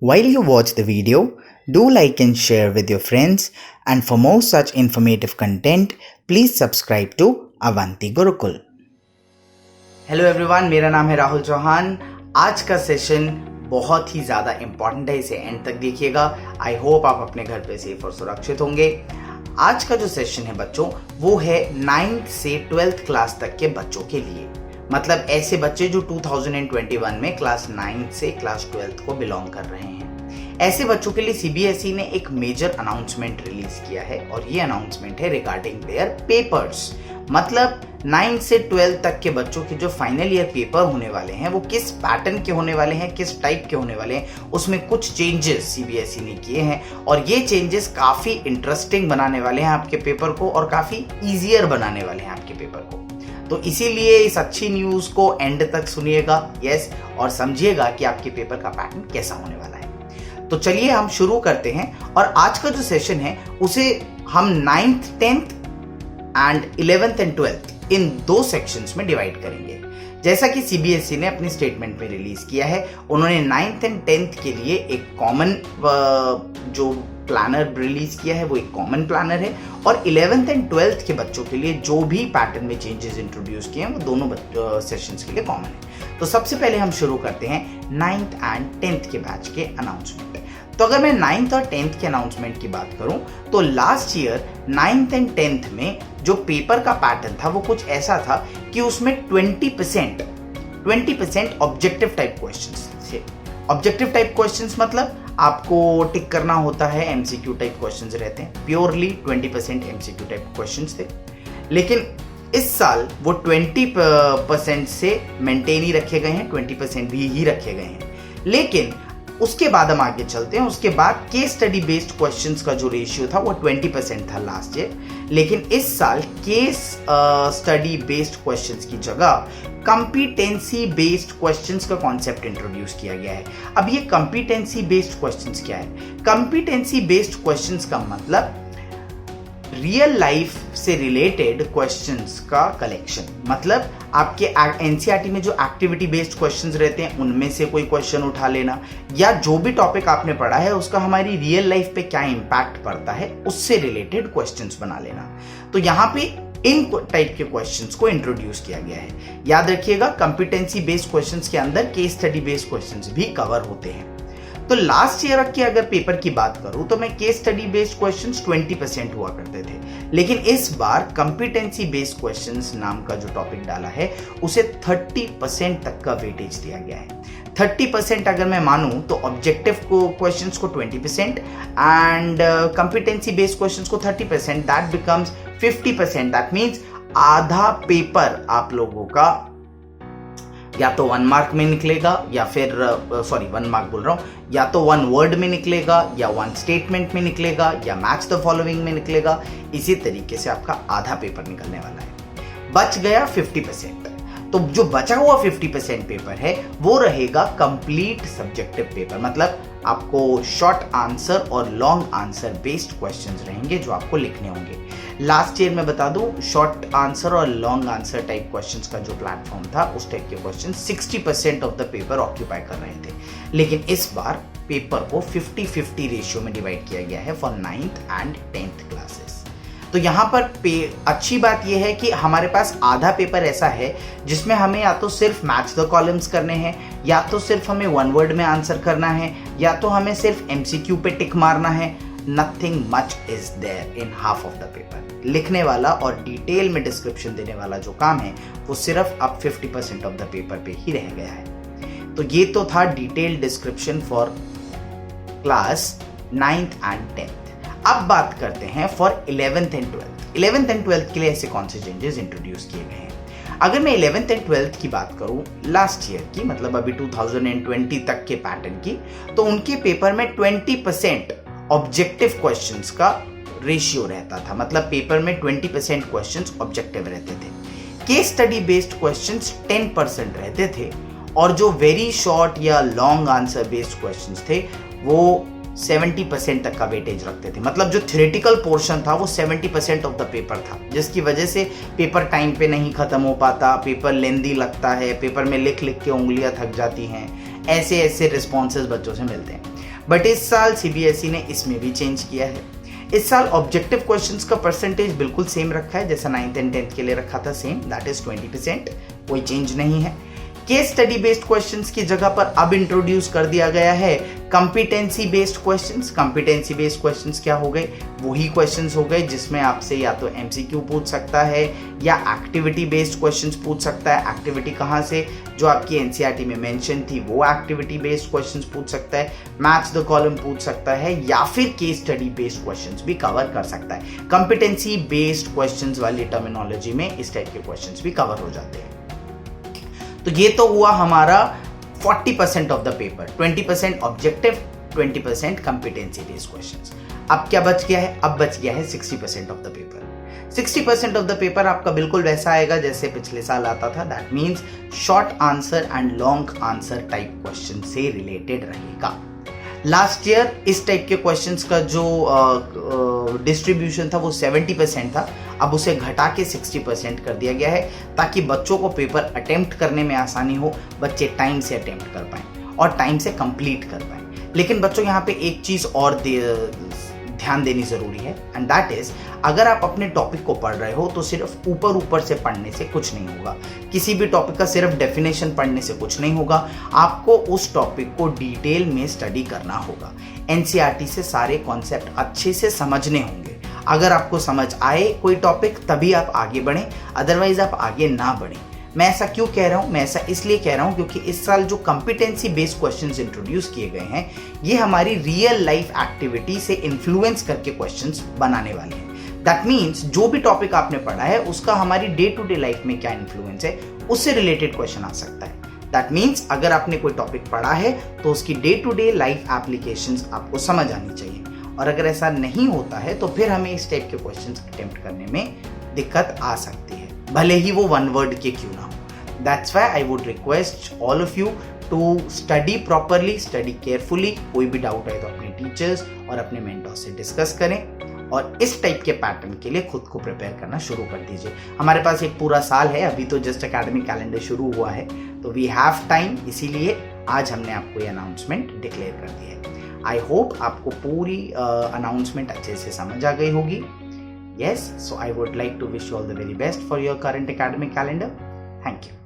While you watch the video, do like and share with your friends, and for more such informative content, please subscribe to Avanti Gurukul. Hello everyone, मेरा नाम है राहुल चौहान। आज का session बहुत ही ज़्यादा important है, इसे एंड तक देखिएगा। आई होप आप अपने घर पे सेफ और सुरक्षित होंगे। आज का जो सेशन है बच्चों, वो है 9th से 12th क्लास तक के बच्चों के लिए, मतलब ऐसे बच्चे जो 2021 में क्लास 9 से क्लास 12 को बिलोंग कर रहे हैं। ऐसे बच्चों के लिए सीबीएसई ने एक मेजर अनाउंसमेंट रिलीज किया है और ये अनाउंसमेंट है रिगार्डिंग देयर पेपर्स। मतलब 9 से 12 तक के बच्चों के जो फाइनल ईयर पेपर होने वाले हैं वो किस पैटर्न के होने वाले हैं, किस टाइप के होने वाले हैं, उसमें कुछ चेंजेस सीबीएसई ने किए हैं और ये चेंजेस काफ़ी इंटरेस्टिंग बनाने वाले हैं आपके पेपर को और काफ़ी ईजियर बनाने वाले हैं आपके पेपर को। तो इसीलिए इस अच्छी न्यूज़ को एंड तक सुनिएगा और समझिएगा कि आपके पेपर का पैटर्न कैसा होने वाला है। तो चलिए हम शुरू करते हैं और आज का जो सेशन है उसे हम 9th, 10th and 11th and 12th इन दो सेक्शंस में डिवाइड करेंगे। जैसा कि सीबीएसई ने अपनी स्टेटमेंट में रिलीज किया है, उन्होंने 9th एंड 10th के लिए एक कॉमन जो प्लानर रिलीज किया है वो एक कॉमन प्लानर है और 11th एंड 12th के बच्चों के लिए जो भी पैटर्न में चेंजेस इंट्रोड्यूस किए हैं वो दोनों सेशंस के लिए कॉमन है। तो सबसे पहले हम शुरू करते हैं 9th एंड 10th के बैच के अनाउंसमेंट। तो अगर मैं 9th और 10th के अनाउंसमेंट की बात करूं तो last year 9th and 10th में जो पेपर का पैटर्न था वो कुछ ऐसा था कि उसमें 20% ऑब्जेक्टिव टाइप क्वेश्चंस थे। ऑब्जेक्टिव टाइप क्वेश्चंस मतलब आपको टिक करना होता है, एमसीक्यू टाइप क्वेश्चंस रहते हैं। प्योरली 20% एमसीक्यू टाइप क्वेश्चंस थे, लेकिन इस साल वो 20% से मेंटेन ही रखे गए हैं, 20% भी ही रखे गए हैं। लेकिन उसके बाद हम आगे चलते हैं। उसके बाद केस स्टडी बेस्ड क्वेश्चंस का जो रेशियो था वो 20% था लास्ट ईयर, लेकिन इस साल केस स्टडी बेस्ड क्वेश्चंस की जगह कंपिटेंसी बेस्ड क्वेश्चंस का कॉन्सेप्ट इंट्रोड्यूस किया गया है। अब ये कंपिटेंसी बेस्ड क्वेश्चंस क्या है? कंपिटेंसी बेस्ड क्वेश्चंस का मतलब रियल लाइफ से रिलेटेड क्वेश्चंस का कलेक्शन। मतलब आपके एनसीईआरटी में जो एक्टिविटी बेस्ड क्वेश्चंस रहते हैं उनमें से कोई क्वेश्चन उठा लेना, या जो भी टॉपिक आपने पढ़ा है उसका हमारी रियल लाइफ पे क्या इंपैक्ट पड़ता है उससे रिलेटेड क्वेश्चंस बना लेना। तो यहाँ पे इन टाइप के क्वेश्चंस को इंट्रोड्यूस किया गया है। याद रखिएगा, कंपिटेंसी बेस्ड क्वेश्चंस के अंदर केस स्टडी बेस्ड क्वेश्चंस भी कवर होते हैं। तो लास्ट ईयर के अगर पेपर की बात करूं तो मैं केस स्टडी बेस्ड क्वेश्चंस 20% हुआ करते थे, लेकिन इस बार कंपिटेंसी बेस्ड क्वेश्चंस नाम का जो टॉपिक डाला है उसे 30% तक का वेटेज दिया गया है। 30% अगर मैं मानूं तो ऑब्जेक्टिव को क्वेश्चंस को 20% एंड कंपिटेंसी बेस्ड क्वेश्चंस को 30%, दैट बिकम्स 50%। दैट मीन्स आधा पेपर आप लोगों का या तो 1 मार्क में निकलेगा या फिर 1 मार्क बोल रहा हूं, या तो 1 वर्ड में निकलेगा या 1 स्टेटमेंट में निकलेगा या मैच द फॉलोइंग में निकलेगा। इसी तरीके से आपका आधा पेपर निकलने वाला है। बच गया 50%। तो जो बचा हुआ 50% पेपर है वो रहेगा कंप्लीट सब्जेक्टिव पेपर, मतलब आपको शॉर्ट आंसर और लॉन्ग आंसर बेस्ड क्वेश्चंस रहेंगे जो आपको लिखने होंगे। लास्ट ईयर मैं बता दूं, शॉर्ट आंसर और लॉन्ग आंसर टाइप क्वेश्चंस का जो प्लेटफॉर्म था उस टाइप के question 60% of the paper occupy कर रहे थे, लेकिन इस बार पेपर को 50-50 रेशियो में डिवाइड किया गया है for 9th and 10th classes. तो यहाँ पर अच्छी बात यह है कि हमारे पास आधा पेपर ऐसा है जिसमें हमें या तो सिर्फ मैच द कॉलम्स करने हैं, या तो सिर्फ हमें 1 वर्ड में आंसर करना है, या तो हमें सिर्फ एमसीक्यू पे टिक मारना है। Nothing much is there in half of the paper. लिखने वाला और डिटेल में डिस्क्रिप्शन देने वाला जो काम है वो सिर्फ अब 50% ऑफ द पेपर पे ही रह गया है। तो ये तो था detail description for class 9th and 10th। अब बात करते हैं for 11th and 12th। 11th and 12th के लिए ऐसे कौन से चेंजेस इंट्रोड्यूस किए गए हैं? अगर मैं 11th एंड 12th की बात करूं लास्ट ईयर की, मतलब अभी 2020 तक के पैटर्न की, तो उनके पेपर में 20% ऑब्जेक्टिव क्वेश्चंस का रेशियो रहता था। मतलब पेपर में 20% क्वेश्चंस ऑब्जेक्टिव रहते थे। केस स्टडी बेस्ड क्वेश्चंस 10% रहते थे और जो वेरी शॉर्ट या लॉन्ग आंसर बेस्ड क्वेश्चंस थे वो 70% तक का वेटेज रखते थे। मतलब जो थ्योरेटिकल पोर्शन था वो 70% ऑफ द पेपर था, जिसकी वजह से पेपर टाइम पे नहीं खत्म हो पाता, पेपर लेंदी लगता है, पेपर में लिख लिख के उंगलियां थक जाती हैं, ऐसे रिस्पॉन्सेज बच्चों से मिलते हैं। बट इस साल सीबीएसई ने इसमें भी चेंज किया है। इस साल ऑब्जेक्टिव क्वेश्चंस का परसेंटेज बिल्कुल सेम रखा है जैसा 9th एंड 10th के लिए रखा था, सेम, दैट इज 20%, कोई चेंज नहीं है। केस स्टडी बेस्ड क्वेश्चंस की जगह पर अब इंट्रोड्यूस कर दिया गया है competency based questions. Competency based questions क्या हो गए? वही क्वेश्चंस हो गए जिसमें आपसे या तो एमसीक्यू पूछ सकता है या एक्टिविटी बेस्ड क्वेश्चंस पूछ सकता है। एक्टिविटी कहाँ से? जो आपकी एनसीईआरटी में मेंशन थी वो एक्टिविटी बेस्ड क्वेश्चंस पूछ सकता है, मैच द कॉलम पूछ सकता है, या फिर केस स्टडी बेस्ड क्वेश्चंस भी कवर कर सकता है। कंपिटेंसी बेस्ड क्वेश्चंस वाली टर्मिनोलॉजी में इस टाइप के क्वेश्चंस भी कवर हो जाते हैं। तो ये तो हुआ हमारा 40% of the paper, 20% objective, 20% competency based questions. अब क्या बच गया है? अब बच गया है 60% of the paper. 60% of the paper आपका बिल्कुल वैसा आएगा जैसे पिछले साल आता था, that means short answer and long answer type question से रिलेटेड रहेगा। लास्ट ईयर इस टाइप के क्वेश्चंस का जो डिस्ट्रीब्यूशन था वो 70% था, अब उसे घटा के 60% कर दिया गया है ताकि बच्चों को पेपर अटेम्प्ट करने में आसानी हो, बच्चे टाइम से अटेम्प्ट कर पाएं और टाइम से कंप्लीट कर पाएं। लेकिन बच्चों यहाँ पे एक चीज़ और ध्यान देनी ज़रूरी है, एंड दैट इज़ अगर आप अपने टॉपिक को पढ़ रहे हो तो सिर्फ ऊपर ऊपर से पढ़ने से कुछ नहीं होगा। किसी भी टॉपिक का सिर्फ डेफिनेशन पढ़ने से कुछ नहीं होगा, आपको उस टॉपिक को डिटेल में स्टडी करना होगा। एनसीईआरटी से सारे कॉन्सेप्ट अच्छे से समझने होंगे। अगर आपको समझ आए कोई टॉपिक तभी आप आगे बढ़ें, अदरवाइज आप आगे ना बढ़ें। मैं ऐसा क्यों कह रहा हूँ? मैं ऐसा इसलिए कह रहा हूँ क्योंकि इस साल जो कंपिटेंसी बेस्ड क्वेश्चंस इंट्रोड्यूस किए गए हैं ये हमारी रियल लाइफ एक्टिविटी से इन्फ्लुएंस करके क्वेश्चंस बनाने वाले हैं। दैट मीन्स जो भी टॉपिक आपने पढ़ा है उसका हमारी डे टू डे लाइफ में क्या इन्फ्लुएंस है उससे रिलेटेड क्वेश्चन आ सकता है। दैट मीन्स अगर आपने कोई टॉपिक पढ़ा है तो उसकी day to day life applications आपको समझ आनी चाहिए, और अगर ऐसा नहीं होता है तो फिर हमें इस टाइप के क्वेश्चंस अटेम्प्ट करने में दिक्कत आ सकती है, भले ही वो वन वर्ड के क्यों ना हो। That's why I would request all of you to study properly, study carefully. कोई भी डाउट है तो अपने टीचर्स और अपने मेंटोर से डिस्कस करें और इस टाइप के पैटर्न के लिए खुद को प्रिपेयर करना शुरू कर दीजिए। हमारे पास एक पूरा साल है, अभी तो जस्ट एकेडमिक कैलेंडर शुरू हुआ है तो वी हैव टाइम, इसीलिए आज हमने आपको ये अनाउंसमेंट डिक्लेयर कर दी है। आई होप आपको पूरी अनाउंसमेंट अच्छे से समझ आ गई होगी। Yes, so I would like to wish you all the very best for your current academic calendar. Thank you.